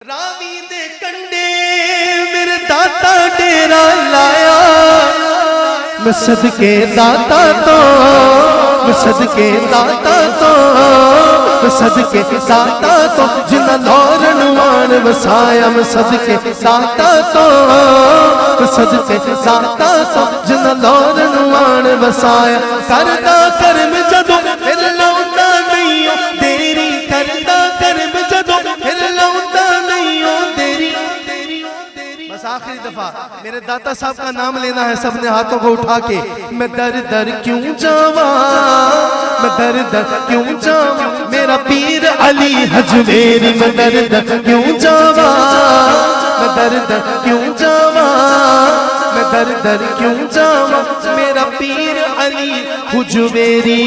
रावी दे कंडे मेरे दाता डेरा लाया, मैं सदके दाता तो, मैं सदके दाता तो, मैं सदके दाता तो, जिन्ना लौरन मान वसाया, मैं सदके दाता तो, मैं सदके दाता तो, जिन्ना लौरन मान वसाया। करदा कर्म जदों फिर लौंदा नहीं हो देरी, करदा कर्म जदों फिर लौंदा नहीं हो देरी। बस आखिरी दफा मेरे दाता साहब का नाम लेना है सबने हाथों को उठा के। मैं दर दर क्यों जावा, मैं दर दर क्यों जावा, मेरा पीर अली हजवेरी, मैं दर दर क्यों जावा, मैं दर दर क्यों जावा, मैं दर दर क्यों जावा, मेरा पीर अली हजवेरी।